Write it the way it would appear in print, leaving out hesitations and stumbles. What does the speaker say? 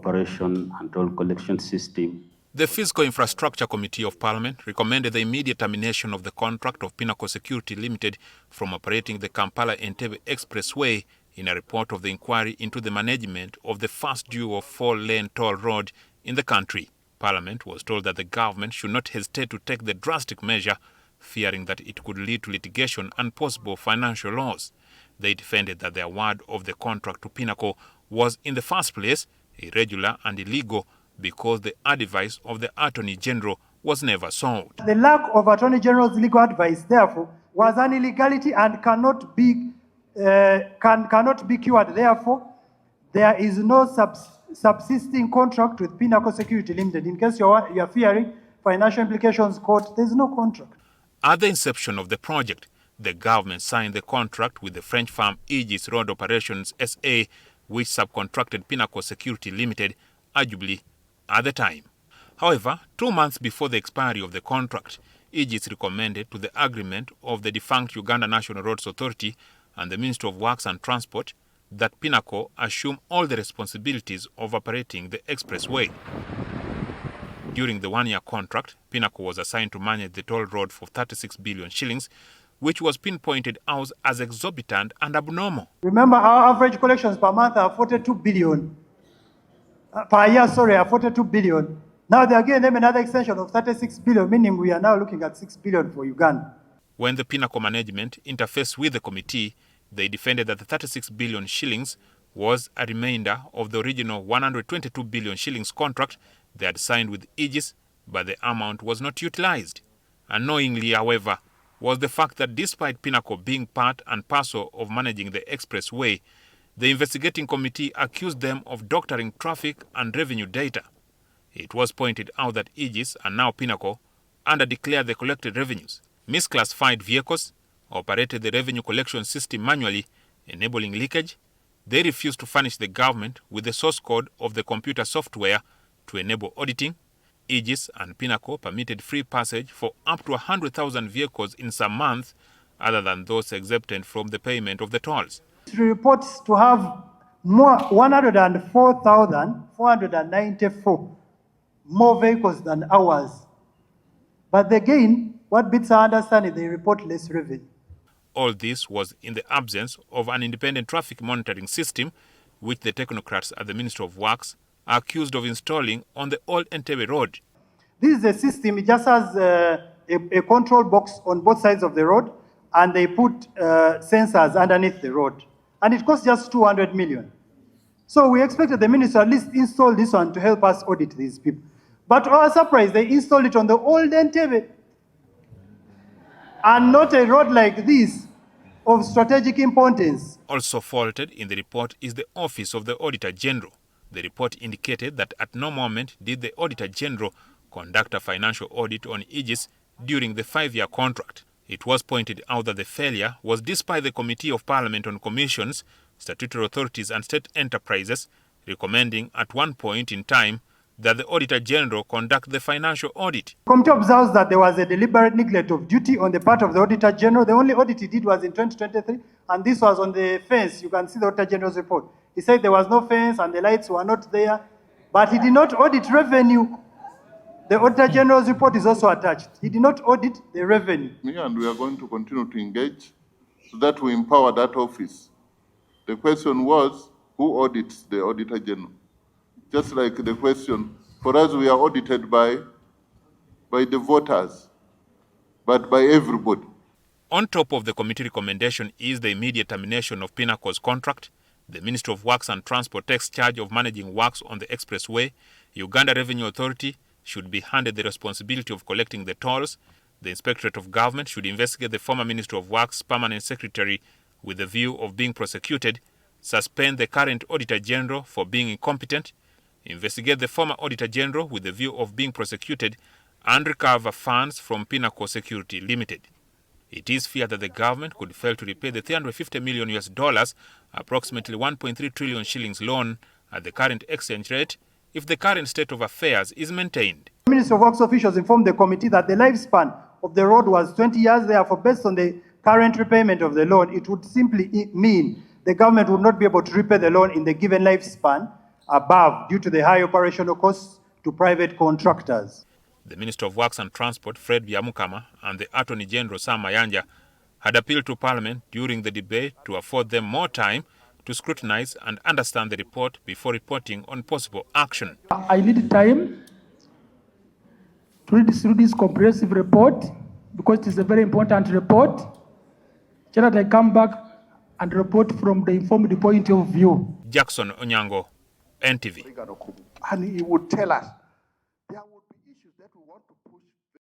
operation and toll collection system. The Physical Infrastructure Committee of Parliament recommended the immediate termination of the contract of Pinnacle Security Limited from operating the Kampala-Entebbe Expressway in a report of the inquiry into the management of the first due of 4-lane toll road in the country. Parliament was told that the government should not hesitate to take the drastic measure, fearing that it could lead to litigation and possible financial loss. They defended that the award of the contract to Pinnacle was in the first place irregular and illegal because the advice of the Attorney General was never sought. The lack of Attorney General's legal advice, therefore, was an illegality and cannot be cured. Therefore, there is no subsisting contract with Pinnacle Security Limited. In case you are fearing financial implications, court, there is no contract. At the inception of the project, the government signed the contract with the French firm Aegis Road Operations SA, which subcontracted Pinnacle Security Limited, arguably at the time. However, 2 months before the expiry of the contract, Aegis recommended to the agreement of the defunct Uganda National Roads Authority and the Ministry of Works and Transport that Pinnacle assume all the responsibilities of operating the expressway. During the one-year contract, Pinnacle was assigned to manage the toll road for 36 billion shillings, which was pinpointed out as exorbitant and abnormal. Remember, our average collections per month are 42 billion. Per year, are 42 billion. Now they are giving them another extension of 36 billion, meaning we are now looking at 6 billion for Uganda. When the Pinnacle management interfaced with the committee, they defended that the 36 billion shillings was a remainder of the original 122 billion shillings contract they had signed with Aegis, but the amount was not utilized. Annoyingly, however, was the fact that despite Pinnacle being part and parcel of managing the expressway, the investigating committee accused them of doctoring traffic and revenue data. It was pointed out that Aegis and now Pinnacle underdeclared the collected revenues, misclassified vehicles, operated the revenue collection system manually, enabling leakage. They refused to furnish the government with the source code of the computer software to enable auditing. Aegis and Pinnacle permitted free passage for up to 100,000 vehicles in some months, other than those exempted from the payment of the tolls. It reports to have 104,494 more vehicles than ours. But again, what beats our understanding, they report less revenue. All this was in the absence of an independent traffic monitoring system, which the technocrats at the Ministry of Works are accused of installing on the old Entebbe Road. This is a system, it just has a control box on both sides of the road, and they put sensors underneath the road. And it costs just 200 million. So we expected the minister at least install this one to help us audit these people. But to our surprise, they installed it on the old Entebbe. And not a road like this of strategic importance. Also faulted in the report is the Office of the Auditor General. The report indicated that at no moment did the Auditor General conduct a financial audit on Aegis during the 5-year contract. It was pointed out that the failure was despite the Committee of Parliament on Commissions, Statutory Authorities and State Enterprises recommending at one point in time that the Auditor General conduct the financial audit. The committee observes that there was a deliberate neglect of duty on the part of the Auditor General. The only audit he did was in 2023, and this was on the fence. You can see the Auditor General's report. He said there was no fence and the lights were not there, but he did not audit revenue. The Auditor General's report is also attached. He did not audit the revenue. And we are going to continue to engage so that we empower that office. The question was, who audits the Auditor General? Just like the question, for us we are audited by the voters, but by everybody. On top of the committee recommendation is the immediate termination of Pinnacle's contract. The Ministry of Works and Transport takes charge of managing works on the expressway. Uganda Revenue Authority should be handed the responsibility of collecting the tolls. The Inspectorate of Government should investigate the former Minister of Works Permanent Secretary with the view of being prosecuted, suspend the current Auditor General for being incompetent, investigate the former Auditor General with the view of being prosecuted, and recover funds from Pinnacle Security Limited. It is feared that the government could fail to repay the $350 million, approximately 1.3 trillion shillings loan at the current exchange rate, if the current state of affairs is maintained. The Ministry of Works officials informed the committee that the lifespan of the road was 20 years. Therefore, based on the current repayment of the loan, it would simply mean the government would not be able to repay the loan in the given lifespan. above due to the high operational costs to private contractors. The Minister of Works and Transport, Fred Byamukama, and the Attorney General, Sam Mayanja, had appealed to Parliament during the debate to afford them more time to scrutinize and understand the report before reporting on possible action. I need time to read through this comprehensive report because it is a very important report. So that I come back and report from the informed point of view. Jackson Onyango, NTV. And he would tell us there would be issues that we want to push